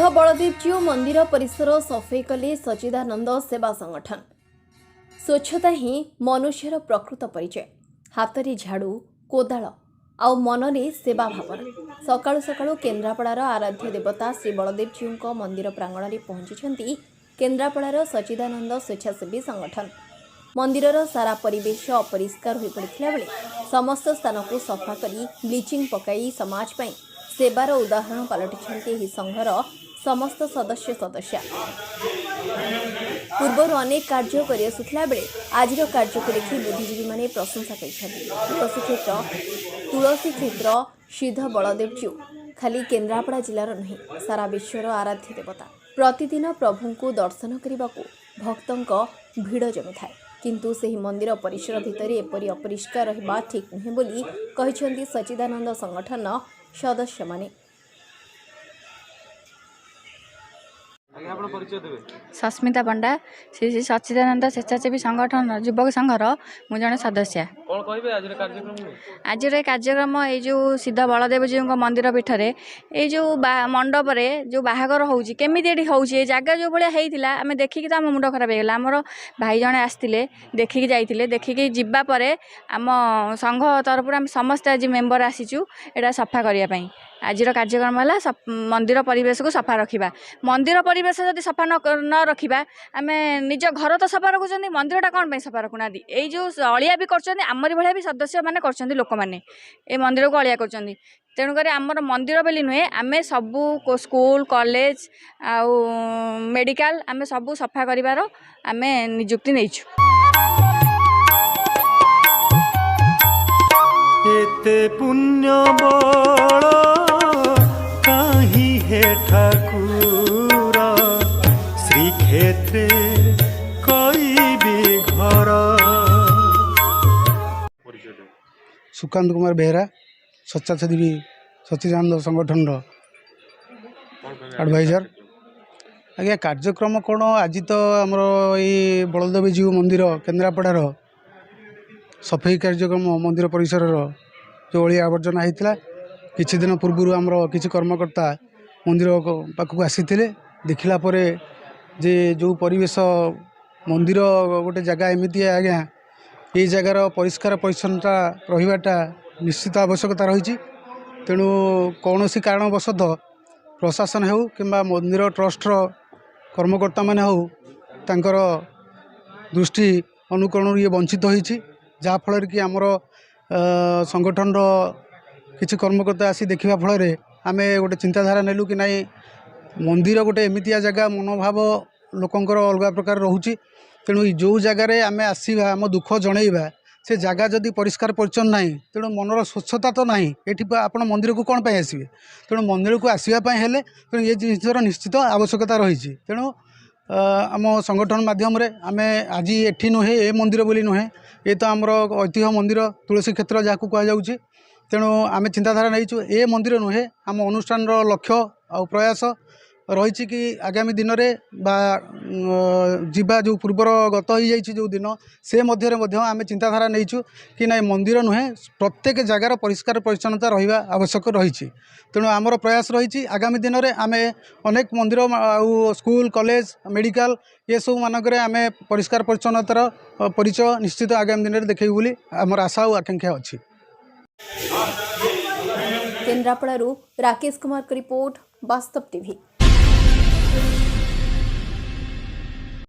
बलदेवजीउ मंदिर परिसर सफाई कले सच्चिदानंद सेवा संगठन। स्वच्छता ही मनुष्यर प्रकृत परिचय। हाथ में झाड़ू कोदाल आउ मनरे सेवा भावना। सकाळु सकाळु केन्द्रापड़ार आराध्य देवता श्री बलदेवजीउ मंदिर प्रांगण में पहुंची केन्द्रापड़ार सच्चिदानंद स्वेच्छासेवी संगठन। मंदिरर सारा परिवेश अपरिष्कार हो पड़ता बेले समस्त स्थान को सफा करी ब्लीचिंग पकाई समाज पाई सेवार उदाहरण पलटि संघर समस्त सदस्य। पूर्वर अनेक कार्य कर बेले आज कार्य को देखि बुद्धिजीवी माने प्रशंसा कर तुलसी क्षेत्र सिद्ध बलदेवजीउ खाली केन्द्रापड़ा जिलार नहीं सारा विश्वर आराध्य देवता। प्रतिदिन प्रभु को दर्शन करने को भक्तों भिड़ जमी थाए किंतु सही मंदिर परिसर भितर एपरी अपरिष्कार रहा ठीक नुहे बोली कहते सच्चिदानंद संगठन सदस्य माने। सस्मिता पंडा श्री श्री सच्चिदानंद स्वेच्छासेवी संगठन युवक संघर मु जने सदस्य। आज कार्यक्रम ये जो सिद्ध बलदेवजी मंदिर पीठरे ये जो मंडप जो बाहागर होउची केमिति एठी होउची जगह जो भाया होता आम देखिकी तो आम मुंड खराब होगा। आमर भाई जड़े आसते देखिकी जाइए देखिकी जीवा परे आम संघ तरफ आम समस्त आज मेम्बर आसीचु एटा सफा करने। आज कार्यक्रम है मंदिर परिवेश को सफा रखा। मंदिर परिवेश जब सफा न रखा आम निज घर तो सफा रखुच्च मंदिरटा कौन सफा रखुना। यही जो अलिया भी करमरी भाया भी सदस्य मैंने कर लोक मैंने ये मंदिर को अलिया कर तेणुक आमर मंदिर बोली नुहे आम सबू स्कूल कॉलेज आउ मेडिकल आम सबू सफा कर आम निजुक्ति नहीं। पुण्य बल कहीं है ठाकुर श्रीक्षेत्रे कोई भी घर। सुकांत कुमार बेहरा स्वेच्छासेवी सच्चिदानंद संगठन एडवाइजर। आज्ञा कार्यक्रम कौन आज तो आमर ये बलदेवजीउ मंदिर केन्द्रापड़ार सफाई कार्यक्रम मंदिर परिसर जो अलिया आवर्जना होता किछि दिन पूर्व आमर किछि कर्मकर्ता मंदिर पाखक आसी देखला जे जो परिवेश मंदिर गोटे जगह एमती आज्ञा ये जगार परिष्कार परिच्छन्नता रहिबाटा निश्चित आवश्यकता रही। तेणु कौन सी कारणवशत प्रशासन हो कि मंदिर ट्रस्टर कर्मकर्ता माने हो तांकर दृष्टि अनुकरण ये वंचित होइछि जहाँफल कि आमर संगठन किसी कर्मकर्ता आसी देखा फल आम गोटे चिंताधारा नेलु कि नाई मंदिर गोटे एमतिया जगह मनोभाव लोकंर अलग प्रकार रोचे। तेणु जो जगार आम आसवा आम दुख जनइबा से जगह जदि परिष्कार परिच्छन्न ना तेणु मनर स्वच्छता तो ना ये आप मंदिर को कौन पर आसवे। तेणु मंदिर को आसवाई हेले तेणु ये जिनसर निश्चित आवश्यकता रही। तेणु आम संगठन माध्यम आम आज एठी नुहे ए मंदिर बोली नुहे ये तो आमर ऐतिह्य मंदिर तुलसी क्षेत्र जहाँ कहुच्छे। तेणु आम चिंताधारा नहीं ए मंदिर नुहे आम अनुष्ठान लक्ष्य आ प्रयास रही कि आगामी दिन में जीवा जो पूर्वर गत हो जाइए जो दिन से मध्य आम चिंताधारा नहीं कि ना मंदिर नुहे प्रत्येक जगार परिष्कार परिच्छन्नता रहा आवश्यक रही। तेणु आमर प्रयास रही आगामी दिन में आम अनेक मंदिर आउ स्कूल कॉलेज मेडिकल ये सब मानक आम परिष्कार परिच्छन्नतार परिचय निश्चित आगामी दिन में देखी बोली आमर आशा और आकांक्षा अच्छी। केन्द्रापड़ारू राकेश कुमार की रिपोर्ट वास्तव टीवी।